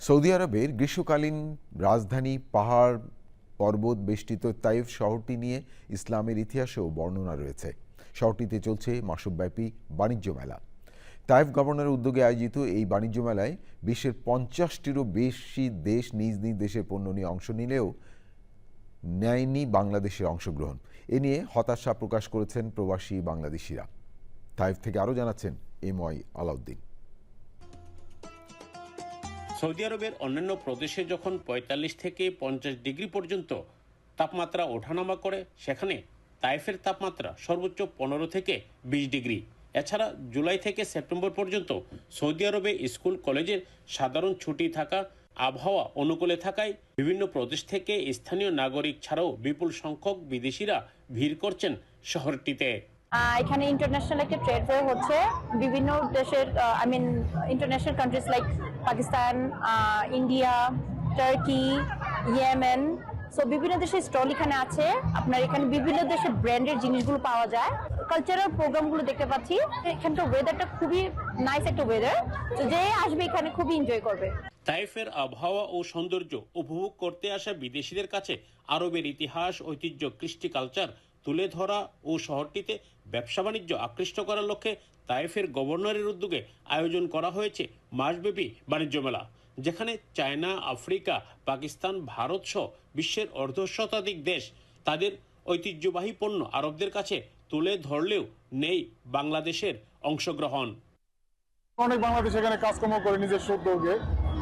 Saudi আরবের গ্রীষ্মকালীন রাজধানী পাহাড় পর্বত বেষ্টিত তাইফ শহরটি নিয়ে ইসলামের ইতিহাসেও বর্ণনা রয়েছে। শহরটিতে চলছে মাসব্যাপী বাণিজ্য মেলা। তাইফ গভর্নরের উদ্যোগে আয়োজিত এই বাণিজ্য মেলায় বিশ্বের 50টিরও বেশি দেশ নিজ নিজ দেশের পণ্য নিয়ে অংশ নিলেও নেয়নি বাংলাদেশের অংশগ্রহণ। এ নিয়ে হতাশা প্রকাশ করেছেন প্রবাসী বাংলাদেশিরা। তাইফ থেকে আরও জানাচ্ছেন এমওয়াই আলাউদ্দিন। সৌদি আরবের অন্যান্য প্রদেশে যখন ৪৫ থেকে ৫০ ডিগ্রি পর্যন্ত তাপমাত্রা ওঠানামা করে, সেখানে তাইফের তাপমাত্রা সর্বোচ্চ ১৫ থেকে ২০ ডিগ্রি। এছাড়া জুলাই থেকে সেপ্টেম্বর পর্যন্ত সৌদি আরবে স্কুল কলেজের সাধারণ ছুটি থাকা, আবহাওয়া অনুকূলে থাকায় বিভিন্ন প্রদেশ থেকে স্থানীয় নাগরিক ছাড়াও বিপুল সংখ্যক বিদেশিরা ভিড় করছেন শহরটিতে। এখানে ইন্টারন্যাশনাল একটা ট্রেড ফেয়ার হচ্ছে। বিভিন্ন দেশের international countries like Pakistan, India, turkey, Yemen, so বিভিন্ন দেশের স্টল এখানে আছে। আপনার এখানে বিভিন্ন দেশের ব্র্যান্ডের জিনিসগুলো পাওয়া যায়। কালচারাল প্রোগ্রামগুলো দেখতে পাচ্ছি। এখানকার ওয়েদারটা খুবই নাইস একটা ওয়েদার, তো যে আসবে এখানে খুবই এনজয় করবে। তাইফের আবহাওয়া ও সৌন্দর্য উপভোগ করতে আসা বিদেশিদের কাছে আরবের ইতিহাস, ঐতিহ্য, কৃষ্টি, কালচার তুলে ধরা ও শহরটিতে ব্যবসা বাণিজ্য আকৃষ্ট করার লক্ষ্যে তাইফের গভর্নরের উদ্যোগে আয়োজন করা হয়েছে মাসব্যাপী বাণিজ্য মেলা, যেখানে চায়না, আফ্রিকা, পাকিস্তান, ভারত সহ বিশ্বের অর্ধশতাধিক দেশ তাদের ঐতিহ্যবাহী পণ্য আরবদের কাছে তুলে ধরলেও নেই বাংলাদেশের অংশগ্রহণ। অনেক বাংলাদেশ এখানে কাজকর্ম করে নিজস্ব উদ্যোগে,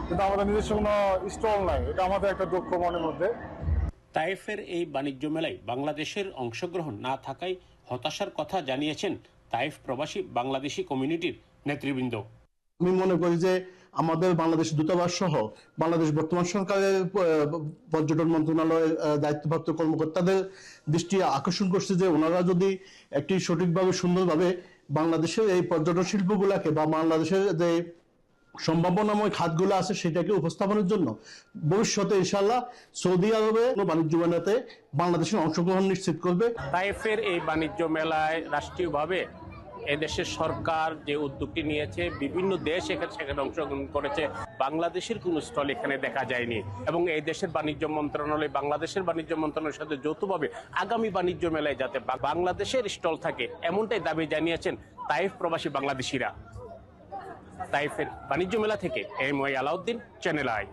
কিন্তু আমাদের নিজস্ব কোনো স্টল নাই। এটা আমাদের একটা দুঃখ মনের মধ্যে। তাইফের এই বাণিজ্য মেলায় বাংলাদেশের অংশগ্রহণ না থাকায় হতাশার কথা জানিয়েছেন তাইফ প্রবাসী বাংলাদেশি কমিউনিটির নেতৃবৃন্দ। আমি মনে করি যে আমাদের বাংলাদেশ দূতাবাস সহ বাংলাদেশ বর্তমান সরকারের পর্যটন মন্ত্রণালয়ের দায়িত্বপ্রাপ্ত কর্মকর্তাদের দৃষ্টি আকর্ষণ করছে যে ওনারা যদি একটি সঠিকভাবে সুন্দরভাবে বাংলাদেশের এই পর্যটন শিল্পগুলাকে বা বাংলাদেশের যে সম্ভাবনাময় খাতগুলো আছে সেটাকে উপস্থাপনের জন্য ভবিষ্যতে ইনশাআল্লাহ সৌদি আরবে বাণিজ্য মেলাতে বাংলাদেশের অংশগ্রহণ নিশ্চিত করবে। তাইফের এই বাণিজ্য মেলায় রাষ্ট্রীয়ভাবে এদেশের সরকার যে উদ্যোগটি নিয়েছে, বিভিন্ন দেশ সেখানে অংশগ্রহণ করেছে, বাংলাদেশের কোনো স্টল এখানে দেখা যায়নি। এবং এই দেশের বাণিজ্য মন্ত্রণালয় বাংলাদেশের বাণিজ্য মন্ত্রণালয়ের সাথে যৌথভাবে আগামী বাণিজ্য মেলায় যাতে বাংলাদেশের স্টল থাকে এমনটাই দাবি জানিয়েছেন তাইফ প্রবাসী বাংলাদেশিরা। তাইফের বাণিজ্য মেলা থেকে এমওয়াই আলাউদ্দিন, চ্যানেল আই।